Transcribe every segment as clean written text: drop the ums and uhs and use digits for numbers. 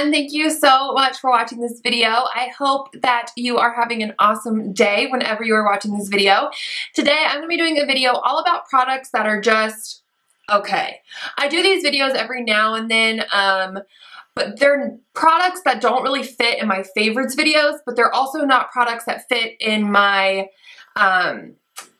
everyone, thank you so much for watching this video. I hope that you are having an awesome day whenever you are watching this video. Today I'm going to be doing a video all about products that are just okay. I do these videos every now and then, but they're products that don't really fit in my favorites videos, but they're also not products that fit in my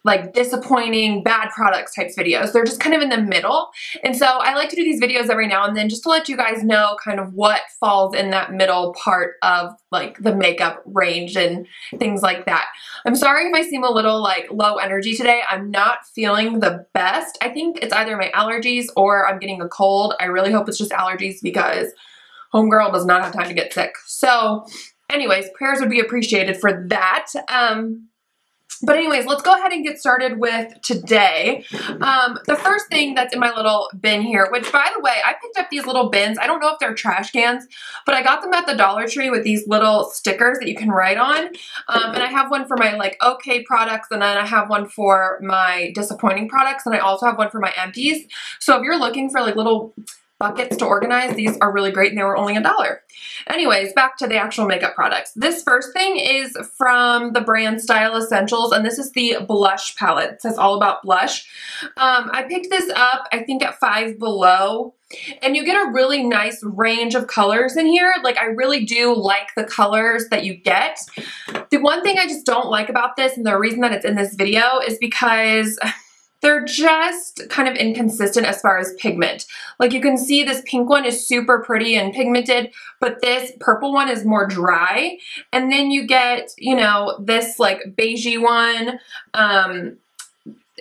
like disappointing bad products types videos. They're just kind of in the middle. And so I like to do these videos every now and then just to let you guys know kind of what falls in that middle part of like the makeup range and things like that. I'm sorry if I seem a little like low energy today. I'm not feeling the best. I think it's either my allergies or I'm getting a cold. I really hope it's just allergies because homegirl does not have time to get sick. So anyways, prayers would be appreciated for that. But anyways, let's go ahead and get started with today. The first thing that's in my little bin here, which by the way, I picked up these little bins. I don't know if they're trash cans, but I got them at the Dollar Tree with these little stickers that you can write on. And I have one for my like okay products, and then I have one for my disappointing products, and I also have one for my empties. So if you're looking for like little buckets to organize, these are really great and they were only $1. Anyways, back to the actual makeup products. This first thing is from the brand Style Essentials, and this is the blush palette. It says all about blush. I picked this up, I think at Five Below, and you get a really nice range of colors in here. Like I really do like the colors that you get. The one thing I just don't like about this, and the reason that it's in this video, is because they're just kind of inconsistent as far as pigment. Like you can see this pink one is super pretty and pigmented, but this purple one is more dry. And then you get, you know, this like beigey one,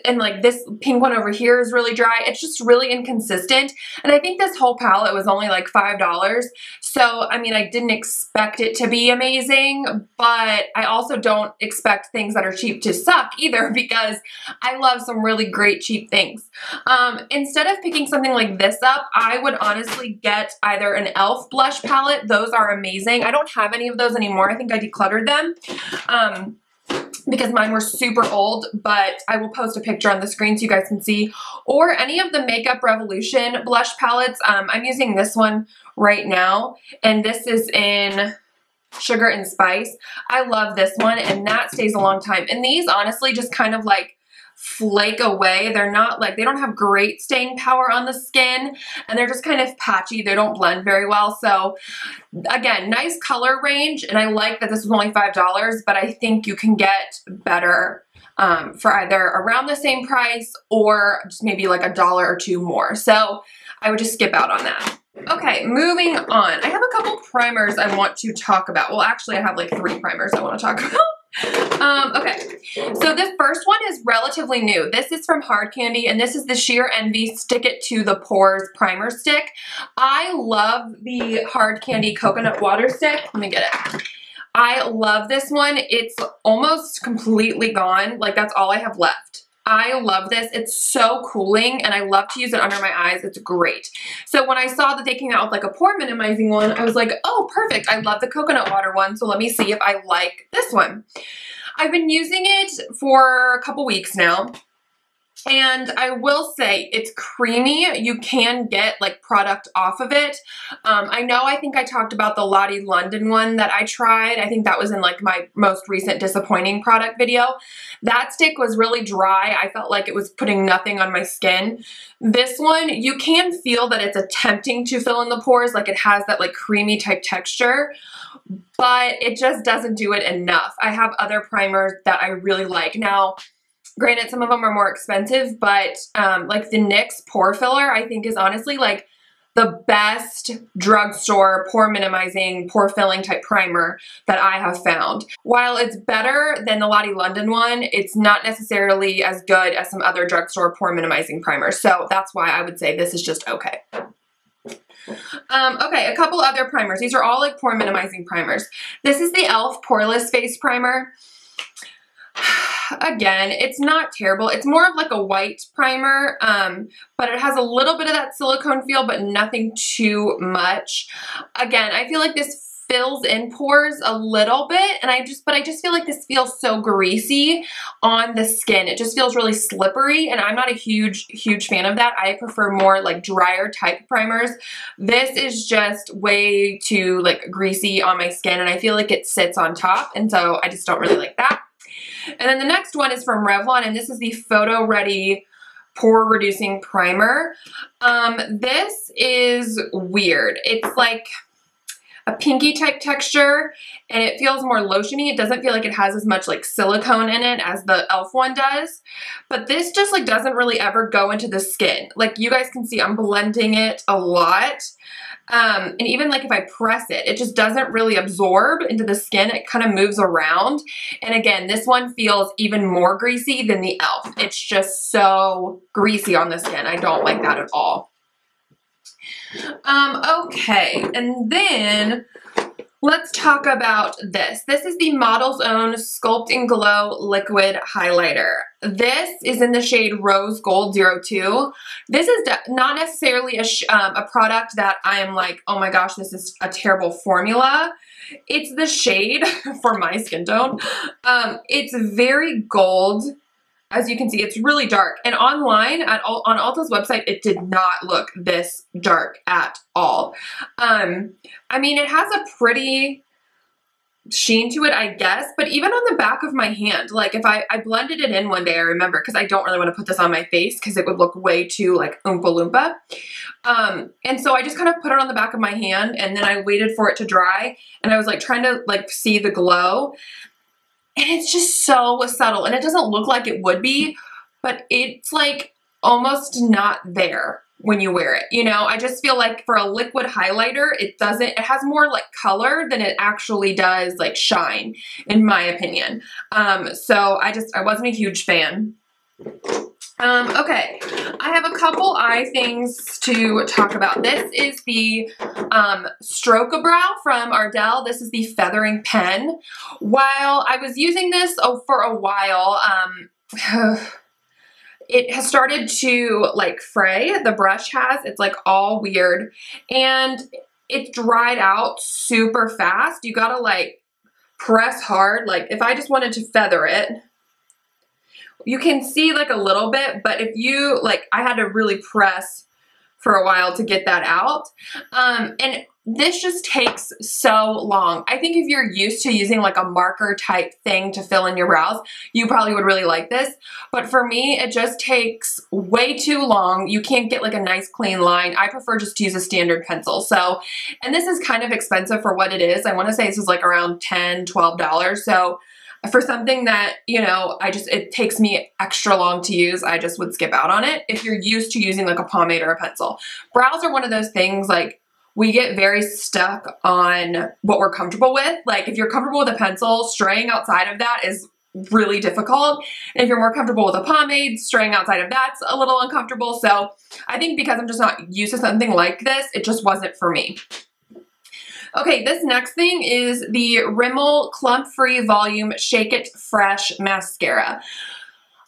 and like this pink one over here is really dry. It's just really inconsistent. And I think this whole palette was only like $5. So, I mean, I didn't expect it to be amazing, but I also don't expect things that are cheap to suck either, because I love some really great cheap things. Instead of picking something like this up, I would honestly get either an e.l.f. blush palette. Those are amazing. I don't have any of those anymore. I think I decluttered them. Because mine were super old, but I will post a picture on the screen so you guys can see. Or any of the Makeup Revolution blush palettes. I'm using this one right now, and this is in Sugar and Spice. I love this one, and that stays a long time. And these honestly just kind of like flake away. They're not like, they don't have great staying power on the skin, and they're just kind of patchy. They don't blend very well. So again, nice color range, and I like that this was only $5, but I think you can get better for either around the same price or just maybe like $1 or $2 more. So I would just skip out on that. Okay, moving on. I have a couple primers I want to talk about. Well, actually I have like 3 primers I want to talk about. Okay, so this first one is relatively new. This is from Hard Candy, and this is the Sheer Envy Stick It to the Pores Primer Stick. I love the Hard Candy Coconut Water Stick. Let me get it. I love this one. It's almost completely gone. Like that's all I have left. I love this. It's so cooling, and I love to use it under my eyes. It's great. So when I saw that they came out with like a pore minimizing one, I was like, oh, perfect. I love the coconut water one, so let me see if I like this one. I've been using it for a couple weeks now, and I will say it's creamy. You can get like product off of it. I think I talked about the Lottie London one that I tried. I think that was in like my most recent disappointing product video. That stick was really dry. I felt like it was putting nothing on my skin. This one, you can feel that it's attempting to fill in the pores. Like it has that like creamy type texture, but it just doesn't do it enough. I have other primers that I really like. Now, granted, some of them are more expensive, but like the NYX Pore Filler, I think is honestly like the best drugstore pore minimizing, pore filling type primer that I have found. While it's better than the Lottie London one, it's not necessarily as good as some other drugstore pore minimizing primers. So that's why I would say this is just okay. Okay, a couple other primers. These are all like pore minimizing primers. This is the e.l.f. Poreless Face Primer. Again, it's not terrible. It's more of like a white primer, but it has a little bit of that silicone feel, but nothing too much. Again, I feel like this fills in pores a little bit, and I just feel like this feels so greasy on the skin. It just feels really slippery, and I'm not a huge fan of that. I prefer more like drier type primers. This is just way too like greasy on my skin, and I feel like it sits on top, and so I just don't really like that. And then the next one is from Revlon, and this is the Photo Ready Pore Reducing Primer. This is weird. It's like a pinky type texture, and it feels more lotiony. It doesn't feel like it has as much like silicone in it as the e.l.f. one does, but this just like doesn't really ever go into the skin. Like you guys can see I'm blending it a lot, and even like if I press it, it just doesn't really absorb into the skin. It kind of moves around, and again, this one feels even more greasy than the e.l.f. It's just so greasy on the skin. I don't like that at all. Okay, and then let's talk about this. This is the Model's Own Sculpt and Glow Liquid Highlighter. This is in the shade Rose Gold 02. This is not necessarily a product that I am like, oh my gosh, this is a terrible formula. It's the shade for my skin tone. It's very gold. As you can see, it's really dark. And online, on Ulta's website, it did not look this dark at all. I mean, it has a pretty sheen to it, I guess, but even on the back of my hand, like if I blended it in one day, I remember, because I don't really want to put this on my face because it would look way too like Oompa Loompa. And so I just kind of put it on the back of my hand, and then I waited for it to dry, and I was like trying to like see the glow. And it's just so subtle, and it doesn't look like it would be, but it's like almost not there when you wear it. You know, I just feel like for a liquid highlighter, it has more like color than it actually does like shine, in my opinion. So I wasn't a huge fan. Okay, I have a couple eye things to talk about. This is the Stroke-A-Brow from Ardell. This is the feathering pen. While I was using this for a while, it has started to like fray. The brush has. It's like all weird, and it dried out super fast. You gotta like press hard. Like if I just wanted to feather it, you can see like a little bit, but if you like, I had to really press for a while to get that out. And this just takes so long. I think if you're used to using like a marker type thing to fill in your brows, you probably would really like this. But for me, it just takes way too long. You can't get like a nice clean line. I prefer just to use a standard pencil. So, and this is kind of expensive for what it is. I want to say this is like around $10, $12. So for something that, you know, it takes me extra long to use, I just would skip out on it if you're used to using like a pomade or a pencil. Brows are one of those things, like, we get very stuck on what we're comfortable with. Like, if you're comfortable with a pencil, straying outside of that is really difficult. And if you're more comfortable with a pomade, straying outside of that's a little uncomfortable. So I think because I'm just not used to something like this, it just wasn't for me. Okay, this next thing is the Rimmel Clump Free Volume Shake It Fresh Mascara.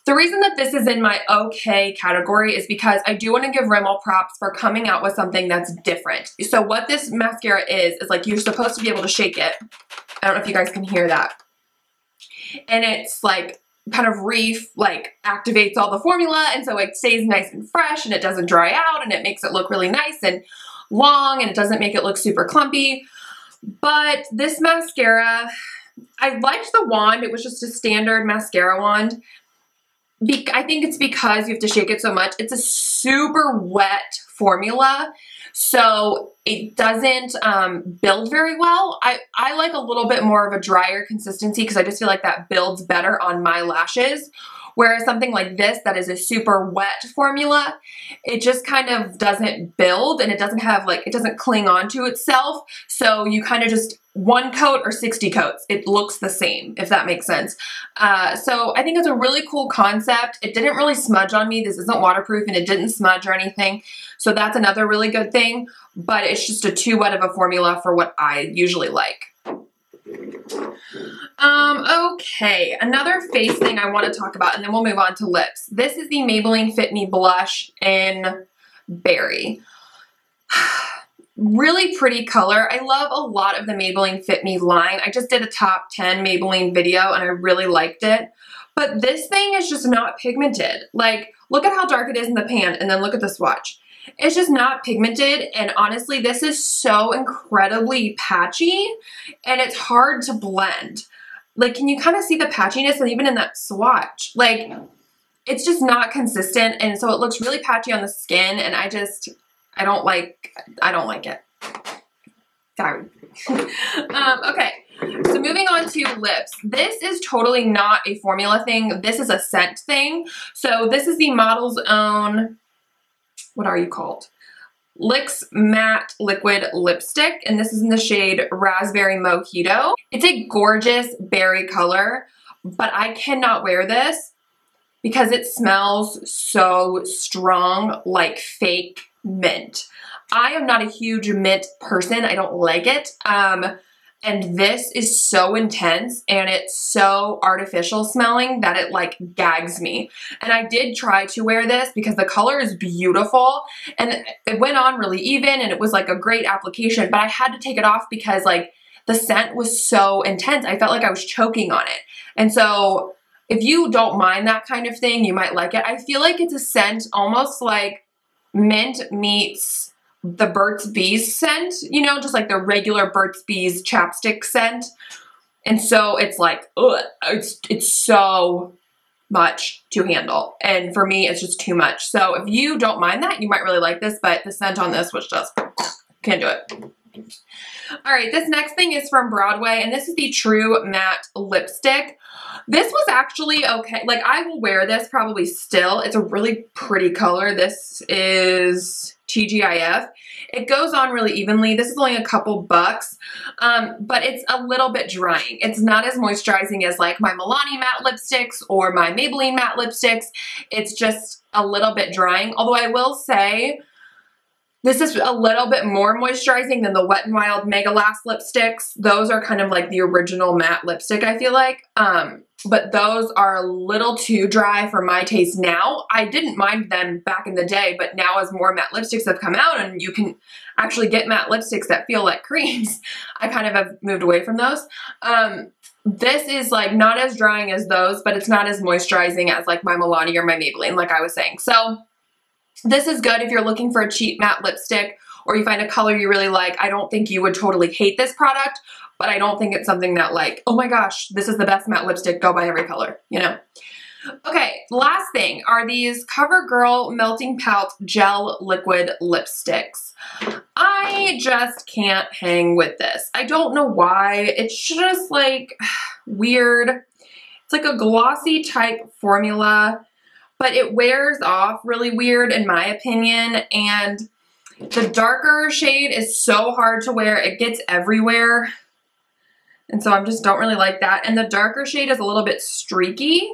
The reason that this is in my okay category is because I do want to give Rimmel props for coming out with something that's different. So what this mascara is like you're supposed to be able to shake it. I don't know if you guys can hear that. And it's like kind of activates all the formula, and so it stays nice and fresh, and it doesn't dry out, and it makes it look really nice and long, and it doesn't make it look super clumpy. But this mascara, I liked the wand. It was just a standard mascara wand. I think it's because you have to shake it so much. It's a super wet formula, so it doesn't build very well. I like a little bit more of a drier consistency because I just feel like that builds better on my lashes. Whereas something like this that is a super wet formula, it just kind of doesn't build, and it doesn't have it doesn't cling onto itself. So you kind of just one coat or 60 coats, it looks the same, if that makes sense. So I think it's a really cool concept. It didn't really smudge on me. This isn't waterproof, and it didn't smudge or anything. So that's another really good thing, but it's just a too wet of a formula for what I usually like. Okay, another face thing I want to talk about, and then we'll move on to lips. This is the Maybelline Fit Me Blush in Berry. Really pretty color. I love a lot of the Maybelline Fit Me line. I just did a top 10 Maybelline video and I really liked it. But this thing is just not pigmented. Like, look at how dark it is in the pan and then look at the swatch. It's just not pigmented, and honestly, this is so incredibly patchy and it's hard to blend. Like, can you kind of see the patchiness and even in that swatch? Like, it's just not consistent, and so it looks really patchy on the skin, and I don't like it. Sorry. Okay, so moving on to lips. This is totally not a formula thing. This is a scent thing. So this is the Model's Own, what are you called? Lips Matte Liquid Lipstick, and this is in the shade Raspberry Mojito. It's a gorgeous berry color, but I cannot wear this because it smells so strong, like fake mint. I am not a huge mint person. I don't like it. And this is so intense and it's so artificial smelling that it like gags me. And I did try to wear this because the color is beautiful and it went on really even and it was like a great application, but I had to take it off because like the scent was so intense. I felt like I was choking on it. And so if you don't mind that kind of thing, you might like it. I feel like it's a scent almost like mint meets the Burt's Bees scent, you know, just like the regular Burt's Bees chapstick scent. And so it's like, ugh, it's so much to handle. And for me, it's just too much. So if you don't mind that, you might really like this, but the scent on this was just, can't do it. All right, this next thing is from Broadway, and this is the True Matte Lipstick. This was actually okay. Like, I will wear this probably still. It's a really pretty color. This is TGIF. It goes on really evenly. This is only a couple bucks, but it's a little bit drying. It's not as moisturizing as like my Milani matte lipsticks or my Maybelline matte lipsticks. It's just a little bit drying. Although I will say, this is a little bit more moisturizing than the Wet n Wild Mega Last lipsticks. Those are kind of like the original matte lipstick, I feel like. But those are a little too dry for my taste now. I didn't mind them back in the day, but now as more matte lipsticks have come out and you can actually get matte lipsticks that feel like creams, I kind of have moved away from those. This is like not as drying as those, but it's not as moisturizing as like my Milani or my Maybelline, like I was saying. So this is good if you're looking for a cheap matte lipstick or you find a color you really like. I don't think you would totally hate this product, but I don't think it's something that like, oh my gosh, this is the best matte lipstick, go buy every color, you know? Okay, last thing are these CoverGirl Melting Pout Gel Liquid Lipsticks. I just can't hang with this. I don't know why. It's just like weird. It's like a glossy type formula, but it wears off really weird in my opinion, and the darker shade is so hard to wear. It gets everywhere, and so I just don't really like that. And the darker shade is a little bit streaky,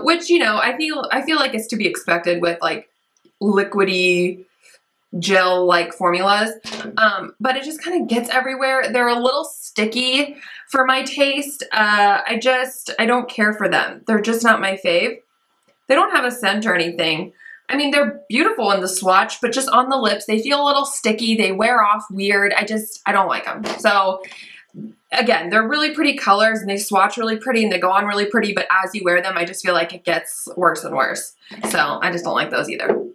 which, you know, I feel like it's to be expected with like liquidy gel-like formulas, but it just kind of gets everywhere. They're a little sticky for my taste. I don't care for them. They're just not my fave. They don't have a scent or anything. I mean, they're beautiful in the swatch, but just on the lips, they feel a little sticky. They wear off weird. I don't like them. So again, they're really pretty colors and they swatch really pretty and they go on really pretty, but as you wear them, I just feel like it gets worse and worse. So I just don't like those either.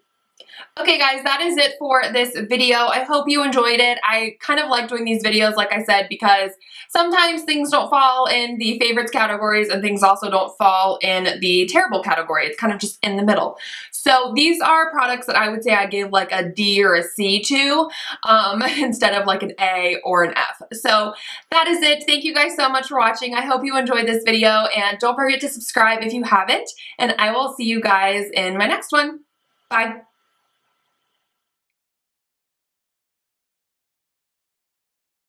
Okay guys, that is it for this video. I hope you enjoyed it. I kind of like doing these videos, like I said, because sometimes things don't fall in the favorites categories and things also don't fall in the terrible category. It's kind of just in the middle. So these are products that I would say I gave like a D or a C to instead of like an A or an F. So that is it. Thank you guys so much for watching. I hope you enjoyed this video and don't forget to subscribe if you haven't, and I will see you guys in my next one. Bye.